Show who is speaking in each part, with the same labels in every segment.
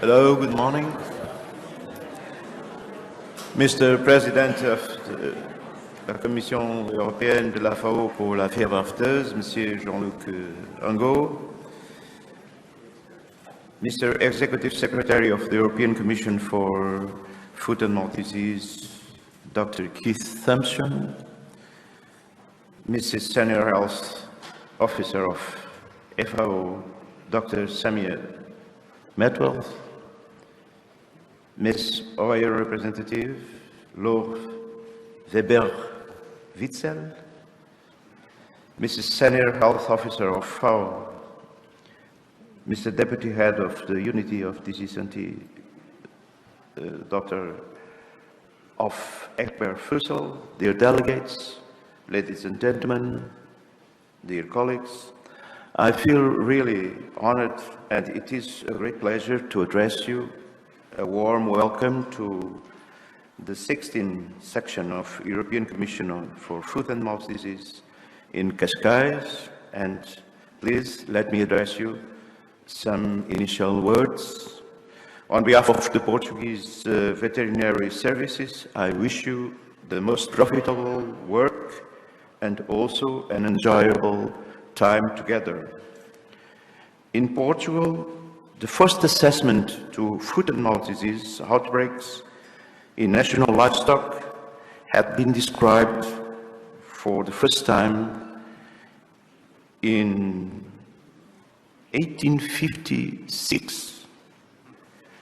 Speaker 1: Hello, good morning. Mr. President of la Commission européenne de la FAO pour la fièvre afteuse, Monsieur Jean-Luc Angot, Mr. Executive Secretary of the European Commission for Food and Mouth Disease, Dr. Keith Thompson, Mrs. Senior Health Officer of FAO, Dr. Samia Metwell, Ms. OIR Representative, Laure Weber-Witzel, Mrs. Senior Health Officer of FAO, Mr. Deputy Head of the Unity of Disease and Dr. of Egbert Fussell, dear delegates, ladies and gentlemen, dear colleagues, I feel really honored and it is a great pleasure to address you. A warm welcome to the 16th section of European Commission for Food and Mouth Disease in Cascais, and please let me address you some initial words. On behalf of the Portuguese Veterinary Services, I wish you the most profitable work and also an enjoyable time together. In Portugal, the first assessment to foot and mouth disease outbreaks in national livestock had been described for the first time in 1856.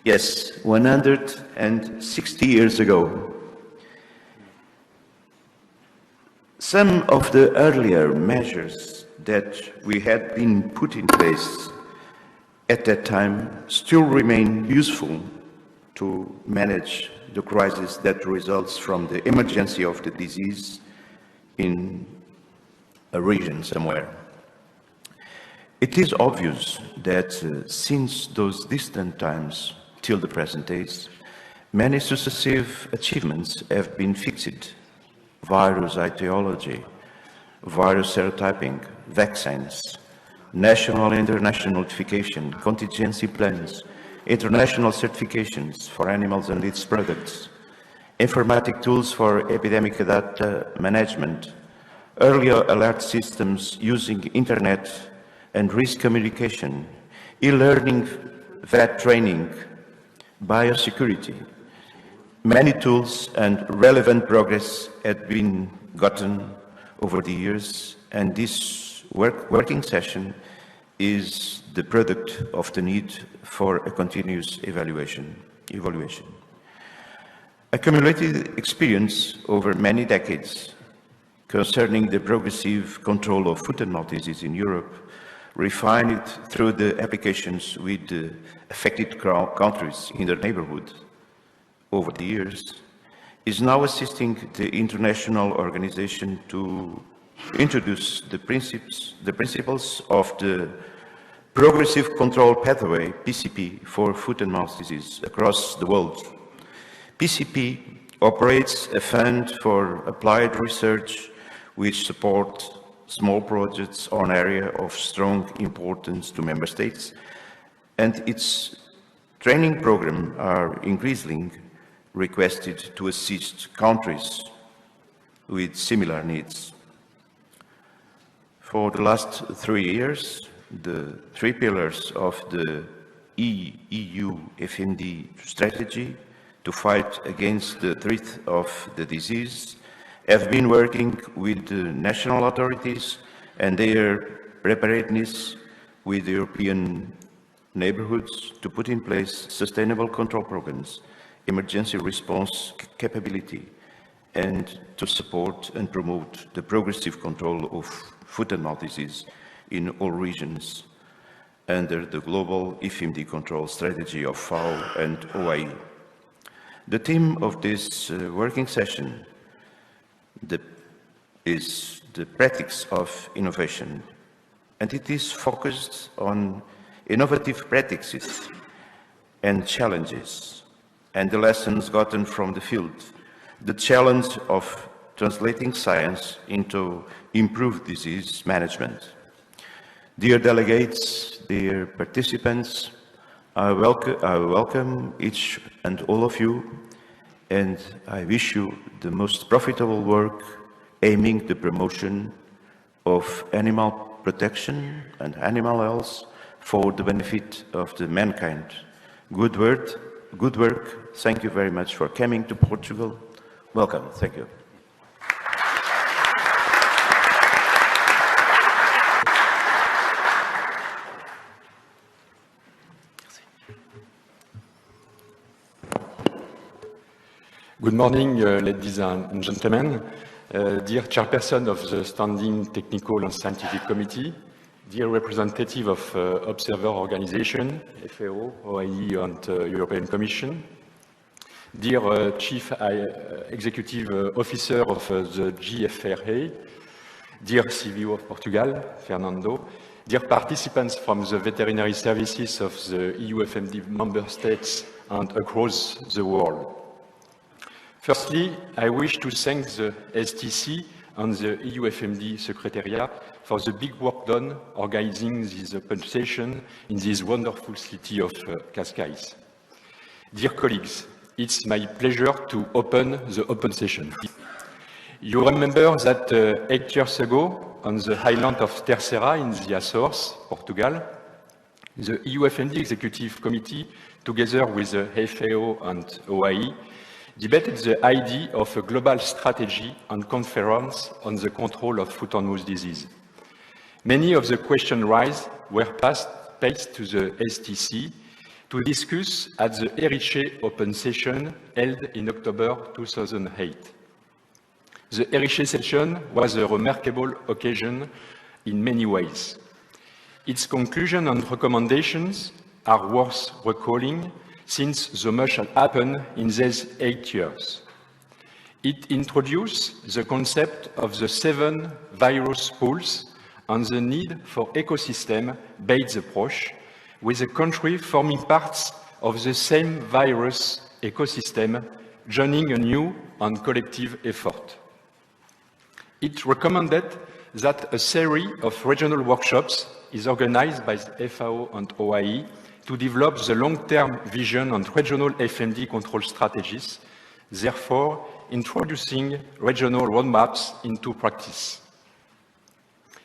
Speaker 1: Yes, 160 years ago. Some of the earlier measures that we had been put in place at that time still remain useful to manage the crisis that results from the emergency of the disease in a region somewhere. It is obvious that since those distant times till the present days, many successive achievements have been fixed: virus etiology, virus serotyping, vaccines, national and international notification, contingency plans, international certifications for animals and its products, informatic tools for epidemic data management, earlier alert systems using internet and risk communication, e-learning, vet training, biosecurity. Many tools and relevant progress had been gotten over the years, and this working session is the product of the need for a continuous evaluation. Accumulated experience over many decades concerning the progressive control of foot and mouth disease in Europe, refined through the applications with the affected countries in their neighborhood over the years, is now assisting the international organization to introduce the principles of the Progressive Control Pathway, PCP, for foot and mouth disease across the world. PCP operates a fund for applied research which supports small projects on area of strong importance to member states, and its training program are increasingly requested to assist countries with similar needs. For the last 3 years, the 3 pillars of the EuFMD strategy to fight against the threat of the disease have been working with the national authorities and their preparedness with the European neighborhoods to put in place sustainable control programs, emergency response capability, and to support and promote the progressive control of foot and mouth disease in all regions under the global EuFMD control strategy of FAO and OIE. The theme of this working session is the practice of innovation, and it is focused on innovative practices and challenges and the lessons gotten from the field, the challenge of translating science into improved disease management. Dear delegates, dear participants, I welcome each and all of you, and I wish you the most profitable work aiming the promotion of animal protection and animal health for the benefit of the mankind. Good work. Thank you very much for coming to Portugal. Welcome. Thank you.
Speaker 2: Good morning, ladies and gentlemen. Dear Chairperson of the Standing Technical and Scientific Committee, dear representative of Observer Organization, FAO, OIE and European Commission, dear Chief Executive Officer of the GFRA, dear CVO of Portugal, Fernando, dear participants from the veterinary services of the EuFMD member states and across the world. Firstly, I wish to thank the STC and the EuFMD Secretariat for the big work done organizing this open session in this wonderful city of Cascais. Dear colleagues, it's my pleasure to open the open session. You remember that 8 years ago, on the island of Terceira in the Açores, Portugal, the EuFMD Executive Committee, together with the FAO and OIE, debated the idea of a global strategy and conference on the control of foot and mouth disease. Many of the questions raised were passed to the STC to discuss at the Eriche Open Session held in October 2008. The Eriche session was a remarkable occasion in many ways. Its conclusion and recommendations are worth recalling since so much had happened in these 8 years. It introduced the concept of the 7 virus pools and the need for ecosystem-based approach, with the country forming parts of the same virus ecosystem, joining a new and collective effort. It recommended that a series of regional workshops is organized by the FAO and OIE to develop the long-term vision and regional FMD control strategies, therefore introducing regional roadmaps into practice.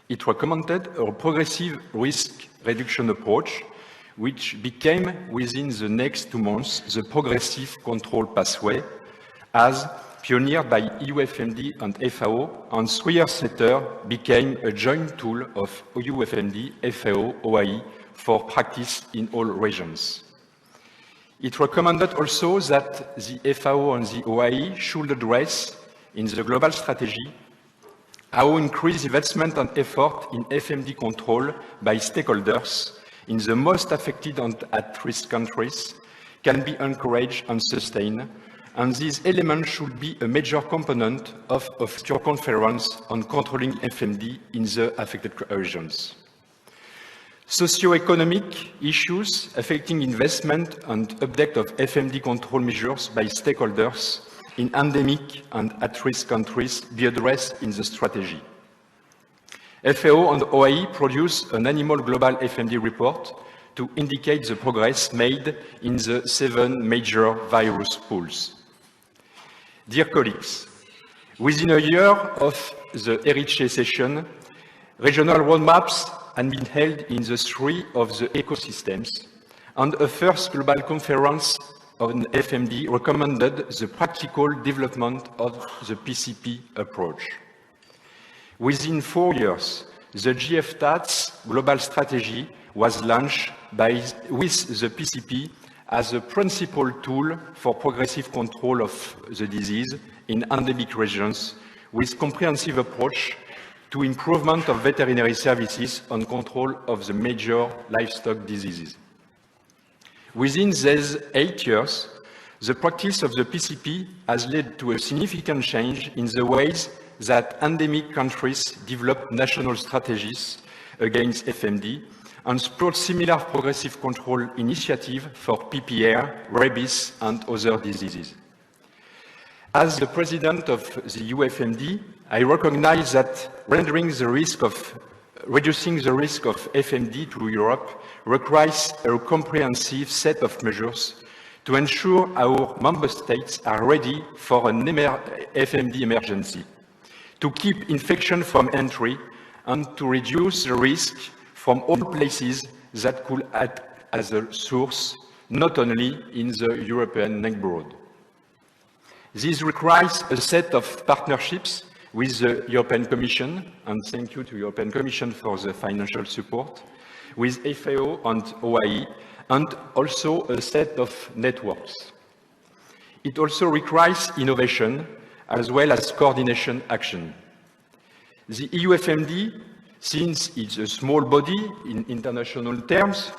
Speaker 2: It recommended a progressive risk reduction approach, which became within the next 2 months the progressive control pathway, as pioneered by EuFMD and FAO, and 3 years later became a joint tool of EuFMD, FAO, OIE, for practice in all regions. It recommended also that the FAO and the OIE should address, in the global strategy, how increased investment and effort in FMD control by stakeholders in the most affected and at-risk countries can be encouraged and sustained, and these elements should be a major component of a future conference on controlling FMD in the affected regions. Socio-economic issues affecting investment and update of FMD control measures by stakeholders in endemic and at-risk countries be addressed in the strategy. FAO and OIE produce an annual global FMD report to indicate the progress made in the 7 major virus pools. Dear colleagues, within a year of the Eriche session, regional roadmaps had been held in the 3 of the ecosystems, and a first global conference on FMD recommended the practical development of the PCP approach. Within 4 years, the GFTAT's global strategy was launched with the PCP as a principal tool for progressive control of the disease in endemic regions, with comprehensive approach to improvement of veterinary services and control of the major livestock diseases. Within these 8 years, the practice of the PCP has led to a significant change in the ways that endemic countries develop national strategies against FMD and support similar progressive control initiatives for PPR, rabies, and other diseases. As the president of the EuFMD, I recognize that rendering the risk of reducing the risk of FMD to Europe requires a comprehensive set of measures to ensure our member states are ready for an FMD emergency, to keep infection from entry, and to reduce the risk from all places that could act as a source, not only in the European neighborhood. This requires a set of partnerships with the European Commission, and thank you to the European Commission for the financial support, with FAO and OIE, and also a set of networks. It also requires innovation as well as coordination action. The EuFMD, since it's a small body in international terms,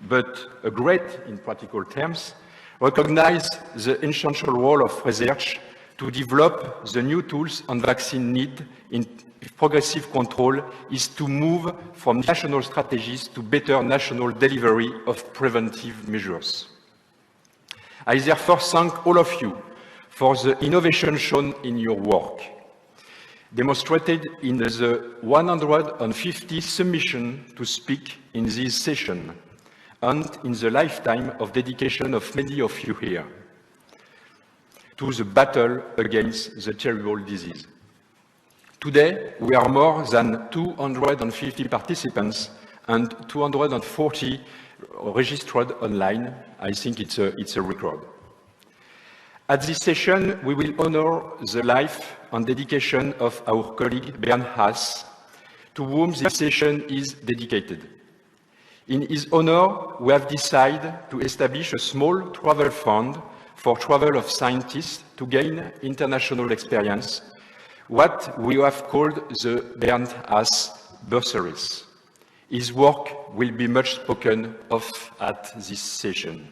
Speaker 2: but a great in practical terms, recognizes the essential role of research to develop the new tools and vaccine need in progressive control is to move from national strategies to better national delivery of preventive measures. I therefore thank all of you for the innovation shown in your work, demonstrated in the 150 submission to speak in this session, and in the lifetime of dedication of many of you here to the battle against the terrible disease. Today, we are more than 250 participants and 240 registered online. I think it's a record. At this session, we will honor the life and dedication of our colleague Bernd Haas, to whom this session is dedicated. In his honor, we have decided to establish a small travel fund for travel of scientists to gain international experience, what we have called the Bernd Haas bursaries. His work will be much spoken of at this session.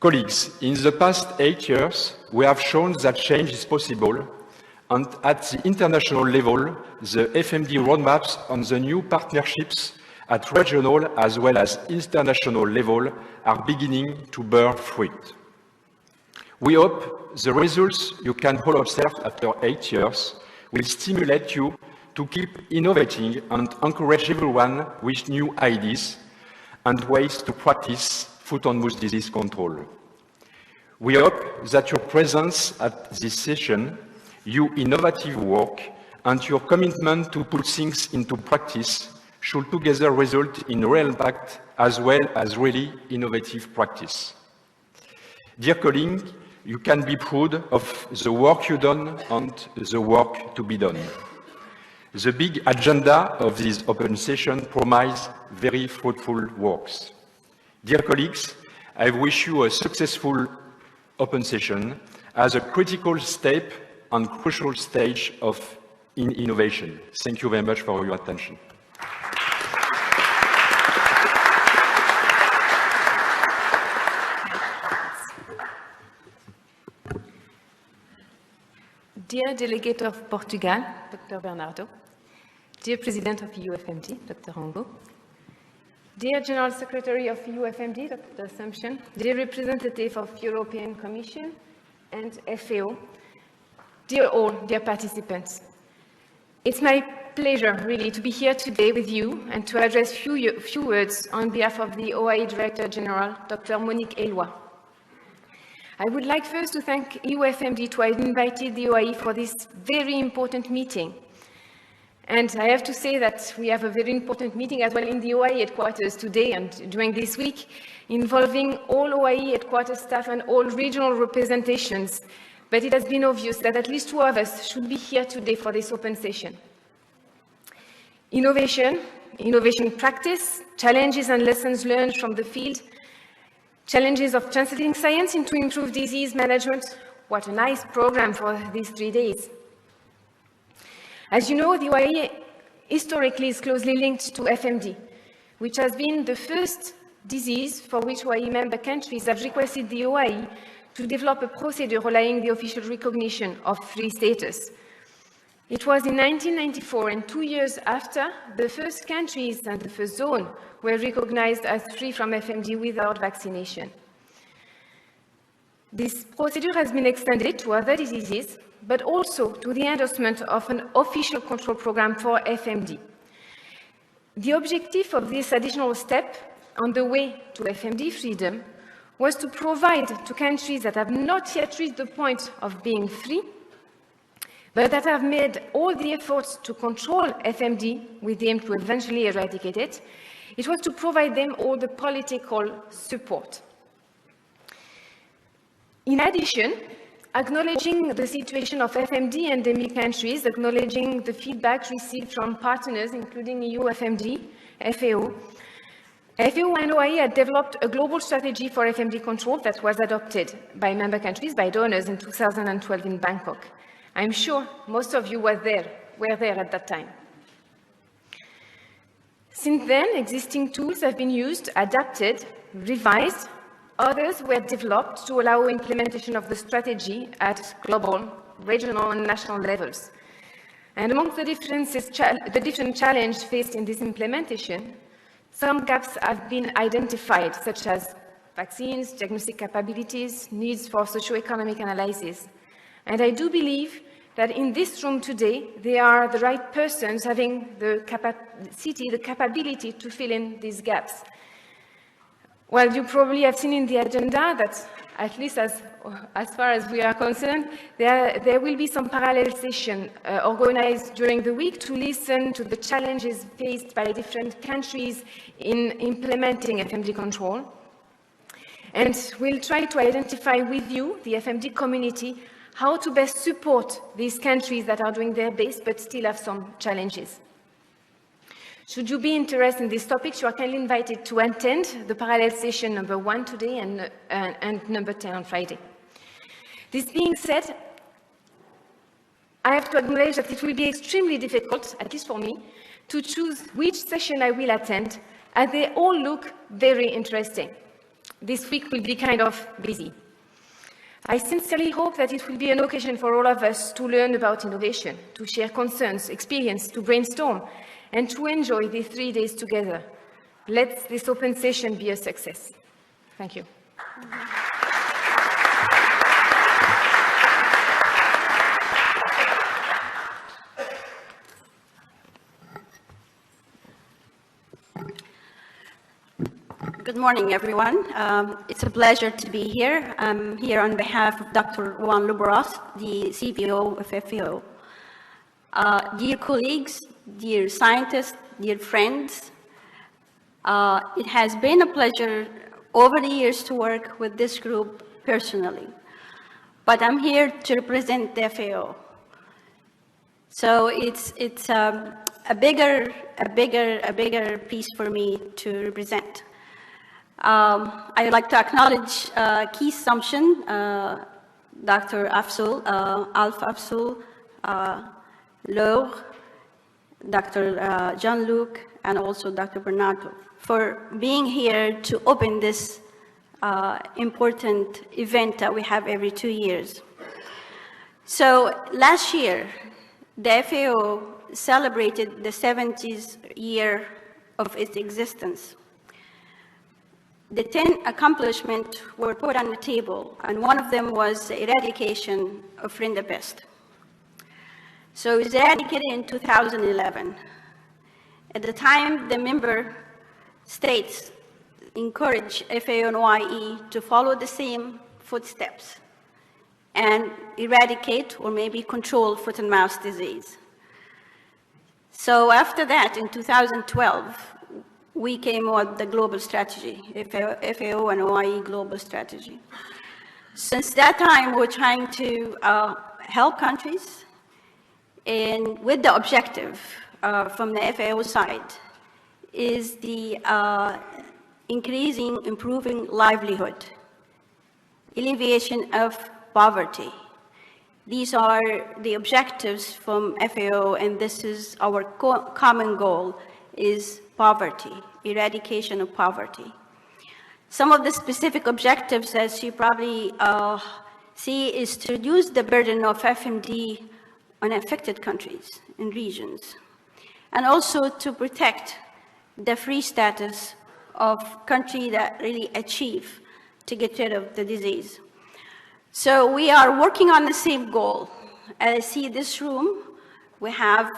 Speaker 2: Colleagues, in the past 8 years, we have shown that change is possible, and at the international level, the FMD roadmaps and the new partnerships at regional as well as international level are beginning to bear fruit. We hope the results you can all observe after 8 years will stimulate you to keep innovating and encourage everyone with new ideas and ways to practice foot-and-mouth disease control. We hope that your presence at this session, your innovative work, and your commitment to put things into practice should together result in real impact as well as really innovative practice. Dear colleagues, you can be proud of the work you've done and the work to be done. The big agenda of this open session promises very fruitful works. Dear colleagues, I wish you a successful open session as a critical step and crucial stage in innovation. Thank you very much for your attention.
Speaker 3: Dear Delegate of Portugal, Dr. Bernardo, dear President of EuFMD, Dr. Ango, dear General Secretary of EuFMD, Dr. Assumption, dear Representative of European Commission and FAO, dear all, dear participants. It's my pleasure, really, to be here today with you and to address few words on behalf of the OIE Director General, Dr. Monique Eloi. I would like first to thank EuFMD to have invited the OIE for this very important meeting. And I have to say that we have a very important meeting as well in the OIE headquarters today and during this week, involving all OIE headquarters staff and all regional representations. But it has been obvious that at least 2 of us should be here today for this open session. Innovation practice, challenges and lessons learned from the field, challenges of translating science into improved disease management. What a nice program for these 3 days. As you know, the OIE historically is closely linked to FMD, which has been the first disease for which OIE member countries have requested the OIE to develop a procedure relying the official recognition of free status. It was in 1994, and 2 years after, the first countries and the first zone were recognized as free from FMD without vaccination. This procedure has been extended to other diseases, but also to the endorsement of an official control program for FMD, The objective of this additional step on the way to FMD freedom was to provide to countries that have not yet reached the point of being free, but that have made all the efforts to control FMD with the aim to eventually eradicate it, it was to provide them all the political support. In addition, acknowledging the situation of FMD endemic countries, acknowledging the feedback received from partners, including EuFMD, FAO, FAO and OIE had developed a global strategy for FMD control that was adopted by member countries, by donors in 2012 in Bangkok. I'm sure most of you were there at that time. Since then, existing tools have been used, adapted, revised. Others were developed to allow implementation of the strategy at global, regional, and national levels. And among the different challenges faced in this implementation, some gaps have been identified, such as vaccines, diagnostic capabilities, needs for socio-economic analysis. And I do believe that in this room today, they are the right persons having the capability to fill in these gaps. Well, you probably have seen in the agenda that, at least as far as we are concerned, there will be some parallel sessions organized during the week to listen to the challenges faced by different countries in implementing FMD control. And we'll try to identify with you, the FMD community, how to best support these countries that are doing their best but still have some challenges. Should you be interested in these topics, you are kindly invited to attend the parallel session number 1 today and number 10 on Friday. This being said, I have to acknowledge that it will be extremely difficult, at least for me, to choose which session I will attend, as they all look very interesting. This week will be kind of busy. I sincerely hope that it will be an occasion for all of us to learn about innovation, to share concerns, experience, to brainstorm, and to enjoy these 3 days together. Let this open session be a success. Thank you.
Speaker 4: Good morning, everyone. It's a pleasure to be here. I'm here on behalf of Dr. Juan Luberos, the CBO of FAO. Dear colleagues, dear scientists, dear friends, it has been a pleasure over the years to work with this group personally, but I'm here to represent the FAO. So it's a bigger piece for me to represent. I would like to acknowledge key assumption, Dr. Afzul, Alf Afzul, Laure, Dr. Jean-Luc, and also Dr. Bernardo, for being here to open this important event that we have every 2 years. So last year, the FAO celebrated the 70th year of its existence. The 10 accomplishments were put on the table, and one of them was the eradication of rinderpest. So it was eradicated in 2011. At the time, the member states encouraged FAO and OIE to follow the same footsteps and eradicate or maybe control foot and mouth disease. So after that, in 2012, we came with the global strategy, FAO and OIE global strategy. Since that time, we're trying to help countries, and with the objective from the FAO side is the improving livelihood, alleviation of poverty. These are the objectives from FAO, and this is our common goal, is poverty, eradication of poverty. Some of the specific objectives, as you probably see, is to reduce the burden of FMD on affected countries and regions, and also to protect the free status of countries that really achieve to get rid of the disease. So we are working on the same goal. As I see this room, we have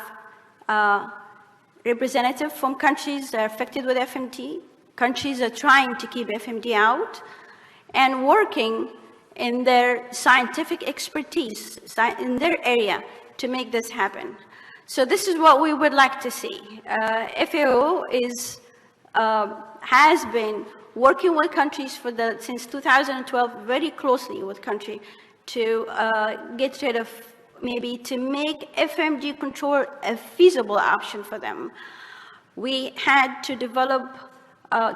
Speaker 4: representatives from countries that are affected with FMD, countries that are trying to keep FMD out, and working in their scientific expertise, in their area, to make this happen. So this is what we would like to see. FAO has been working with countries since 2012, very closely with countries to get rid of, maybe to make FMD control a feasible option for them. We had to develop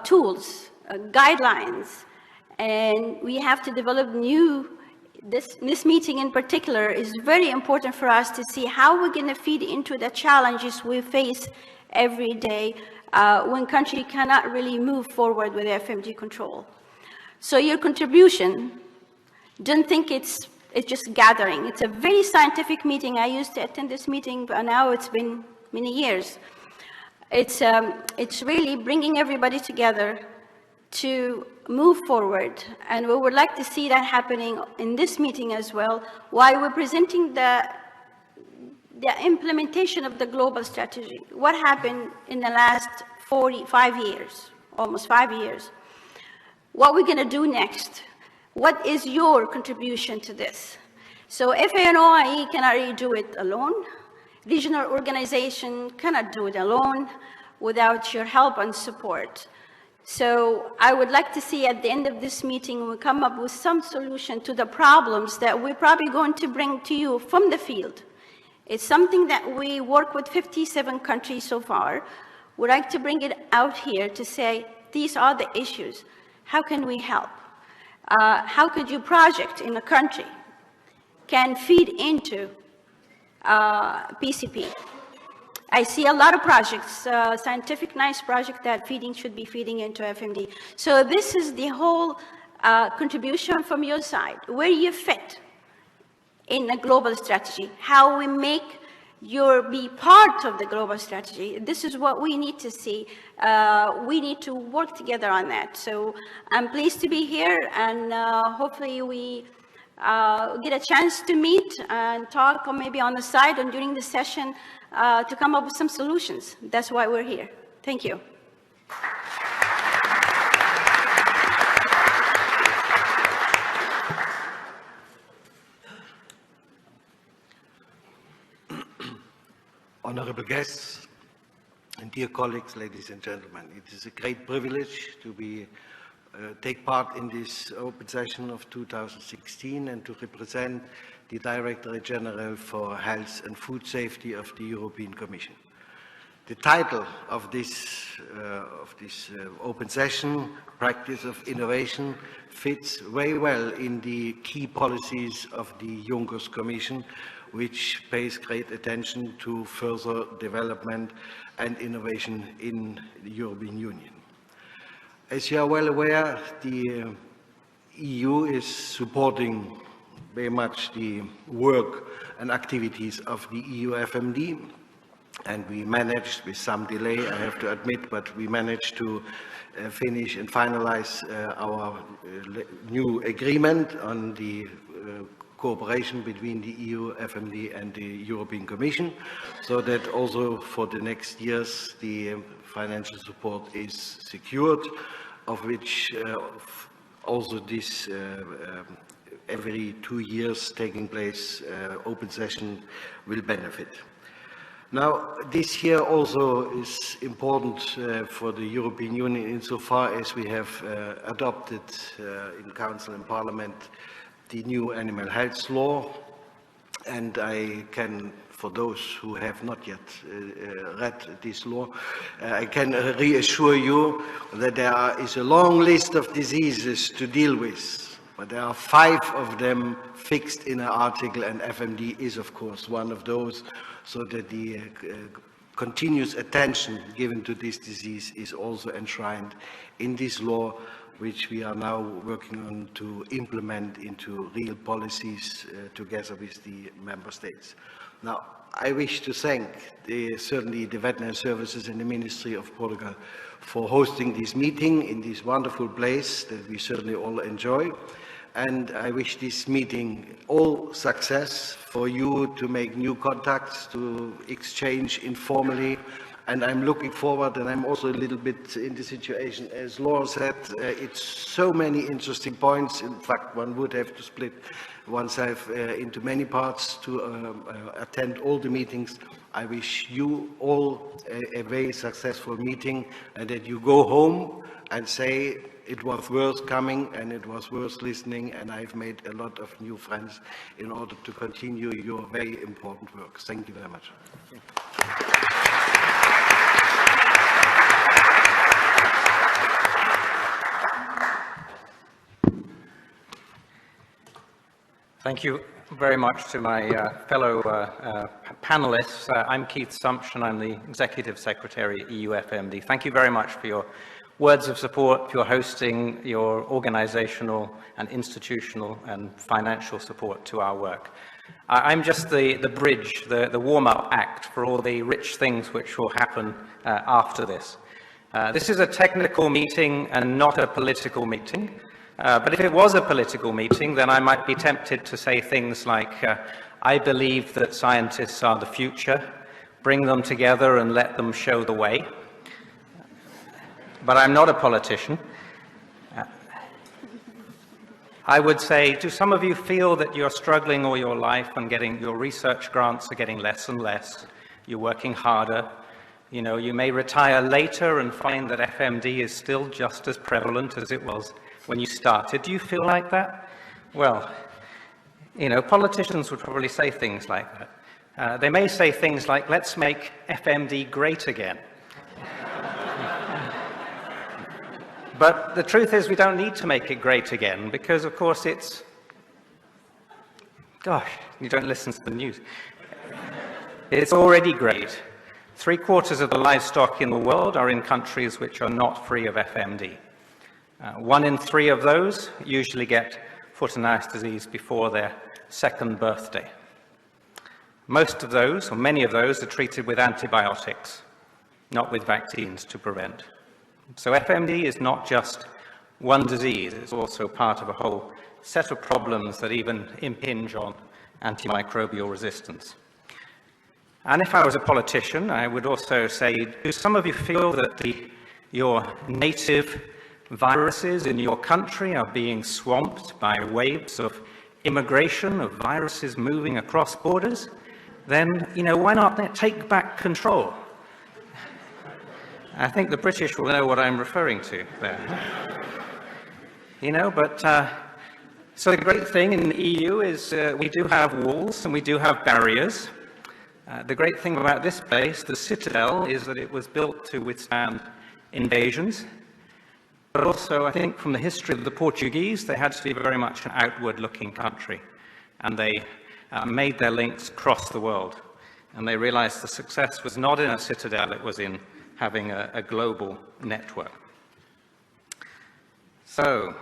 Speaker 4: tools, guidelines, and we have to develop this meeting in particular is very important for us to see how we're going to feed into the challenges we face every day when country cannot really move forward with FMD control. So your contribution, don't think it's just gathering. It's a very scientific meeting. I used to attend this meeting, but now it's been many years. It's really bringing everybody together to move forward, and we would like to see that happening in this meeting as well, while we're presenting the implementation of the global strategy. What happened in the last 45 years, almost 5 years? What we're going to do next? What is your contribution to this? So FAO and OIE cannot really do it alone. Regional organization cannot do it alone without your help and support. So I would like to see at the end of this meeting, we come up with some solution to the problems that we're probably going to bring to you from the field. It's something that we work with 57 countries so far. We'd like to bring it out here to say, these are the issues. How can we help? How could your project in a country can feed into PCP? I see a lot of projects, scientific nice project that should be feeding into FMD. So this is the whole contribution from your side, where you fit in a global strategy, how we make you be part of the global strategy. This is what we need to see. We need to work together on that. So I'm pleased to be here, and hopefully we get a chance to meet and talk, or maybe on the side and during the session, to come up with some solutions. That's why we're here. Thank you.
Speaker 5: Honorable guests and dear colleagues, ladies and gentlemen, it is a great privilege to take part in this open session of 2016 and to represent the Directorate General for Health and Food Safety of the European Commission. The title of this open session, Practice of Innovation, fits very well in the key policies of the Juncker Commission, which pays great attention to further development and innovation in the European Union. As you are well aware, the EU is supporting very much the work and activities of the EuFMD, and we managed, with some delay, I have to admit, but we managed to finish and finalize our new agreement on the cooperation between the EuFMD and the European Commission, so that also for the next years the financial support is secured, of which also this every 2 years taking place open session will benefit. Now, this year also is important for the European Union insofar as we have adopted in Council and Parliament the new animal health law, and I can, for those who have not yet read this law, I can reassure you that there is a long list of diseases to deal with, but there are 5 of them fixed in an article, and FMD is of course one of those, so that the continuous attention given to this disease is also enshrined in this law, which we are now working on to implement into real policies together with the member states. Now, I wish to thank certainly the veterinary services and the Ministry of Portugal for hosting this meeting in this wonderful place that we certainly all enjoy. And I wish this meeting all success for you to make new contacts, to exchange informally and I'm looking forward, and I'm also a little bit in the situation, as Laura said, it's so many interesting points. In fact, one would have to split oneself into many parts to attend all the meetings. I wish you all a very successful meeting, and that you go home and say it was worth coming and it was worth listening, and I've made a lot of new friends in order to continue your very important work. Thank you very much.
Speaker 6: Thank you very much to my fellow panelists. I'm Keith Sumption. I'm the Executive Secretary at EuFMD. Thank you very much for your words of support, your hosting, your organizational and institutional and financial support to our work. I'm just the bridge, the warm-up act for all the rich things which will happen after this. This is a technical meeting and not a political meeting. But if it was a political meeting, then I might be tempted to say things like, I believe that scientists are the future, bring them together and let them show the way. But I'm not a politician. I would say, do some of you feel that you're struggling all your life and your research grants are getting less and less, you're working harder, you know, you may retire later and find that FMD is still just as prevalent as it was when you started. Do you feel like that? Well, you know, politicians would probably say things like that. They may say things like, let's make FMD great again. But the truth is we don't need to make it great again because, of course, it's... Gosh, you don't listen to the news. It's already great. 3/4 of the livestock in the world are in countries which are not free of FMD. 1 in 3 of those usually get foot and mouth disease before their 2nd birthday. Most of those, or many of those, are treated with antibiotics, not with vaccines to prevent. So FMD is not just one disease, it's also part of a whole set of problems that even impinge on antimicrobial resistance. And if I was a politician, I would also say, do some of you feel that your native viruses in your country are being swamped by waves of immigration, of viruses moving across borders? Then, you know, why not take back control? I think the British will know what I'm referring to there. You know, but so the great thing in the EU is we do have walls and we do have barriers. The great thing about this place, the citadel, is that it was built to withstand invasions. But also, I think from the history of the Portuguese, they had to be very much an outward-looking country. And they made their links across the world. And they realized the success was not in a citadel, it was in having a global network. So,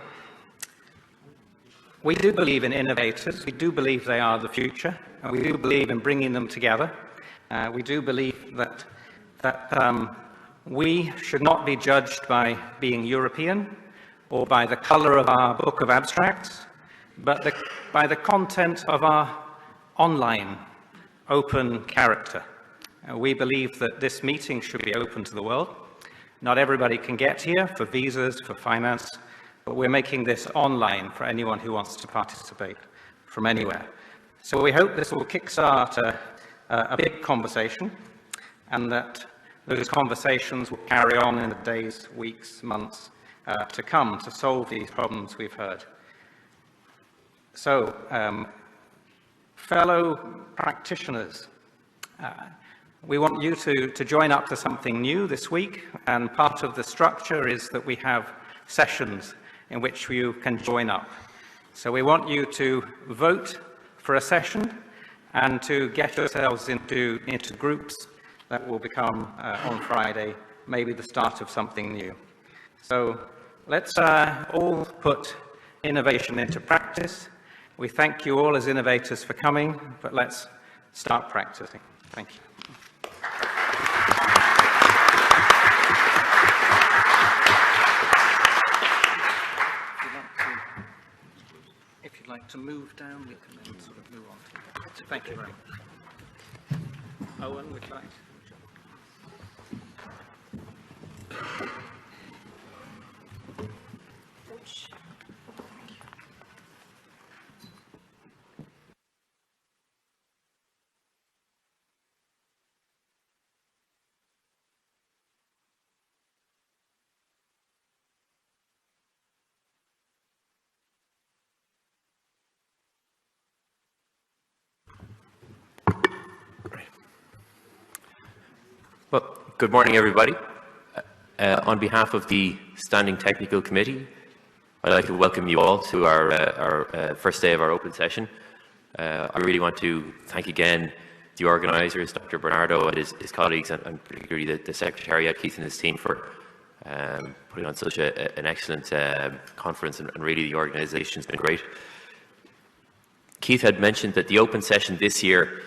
Speaker 6: we do believe in innovators, we do believe they are the future, and we do believe in bringing them together. We do believe that we should not be judged by being European or by the color of our book of abstracts, but by the content of our online open character. We believe that this meeting should be open to the world. Not everybody can get here for visas, for finance, but we're making this online for anyone who wants to participate from anywhere. So we hope this will kickstart a big conversation, and that those conversations will carry on in the days, weeks, months to come to solve these problems we've heard. So, fellow practitioners, we want you to join up to something new this week, and part of the structure is that we have sessions in which you can join up. So we want you to vote for a session and to get yourselves into groups that will become, on Friday, maybe the start of something new. So let's all put innovation into practice. We thank you all as innovators for coming, but let's start practicing. Thank you. If you'd like to move down, we can then sort of move on. Thank you very much. Owen, would you like to?
Speaker 7: Well, good morning, everybody. On behalf of the Standing Technical Committee, I'd like to welcome you all to our first day of our open session. I really want to thank again the organisers, Dr. Bernardo and his colleagues, and particularly the Secretariat, Keith and his team, for putting on such an excellent conference, and really the organisation has been great. Keith had mentioned that the open session this year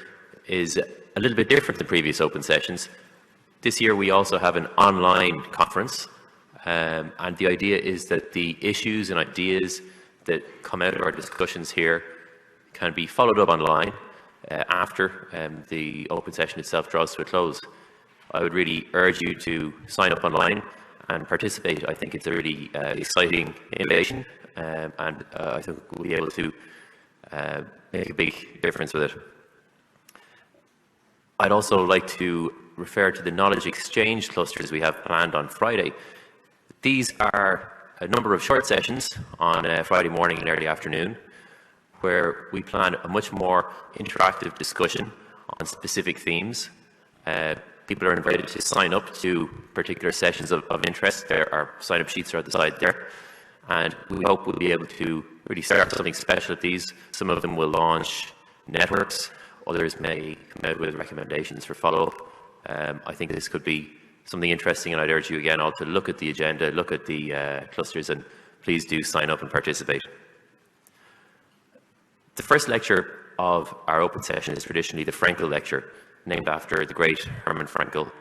Speaker 7: is a little bit different than previous open sessions. This year we also have an online conference, and the idea is that the issues and ideas that come out of our discussions here can be followed up online after the open session itself draws to a close. I would really urge you to sign up online and participate. I think it's a really exciting innovation, and I think we'll be able to make a big difference with it. I'd also like to refer to the knowledge exchange clusters we have planned on Friday. These are a number of short sessions on Friday morning and early afternoon, where we plan a much more interactive discussion on specific themes. People are invited to sign up to particular sessions of interest. Our sign-up sheets are at the side there, and we hope we'll be able to really start something special at these. Some of them will launch networks, others may come out with recommendations for follow-up. I think this could be something interesting, and I'd urge you again all to look at the agenda, look at the clusters, and please do sign up and participate. The first lecture of our open session is traditionally the Frankel lecture, named after the great Herman Frankel,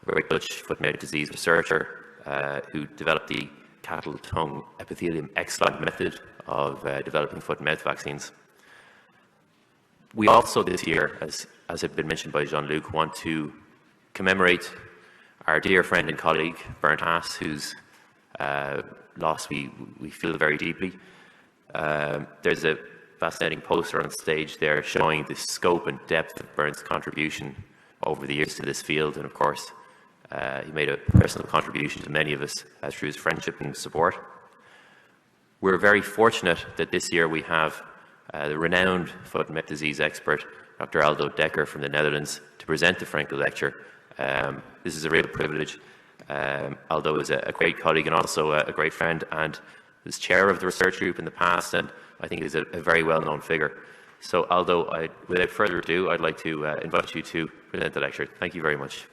Speaker 7: a great Dutch foot-and-mouth disease researcher who developed the cattle tongue epithelium explant method of developing foot-and-mouth vaccines. We also this year, as had been mentioned by Jean-Luc, want to commemorate our dear friend and colleague Bernd Haas, whose loss we feel very deeply. There's a fascinating poster on stage there showing the scope and depth of Bernd's contribution over the years to this field, and of course he made a personal contribution to many of us through his friendship and support. We're very fortunate that this year we have the renowned foot-and-mouth disease expert, Dr. Aldo Dekker from the Netherlands, to present the Frankel lecture. This is a real privilege. Aldo is a great colleague and also a great friend, and was chair of the research group in the past, and I think is a very well-known figure. So Aldo, without further ado, I'd like to invite you to present the lecture. Thank you very much.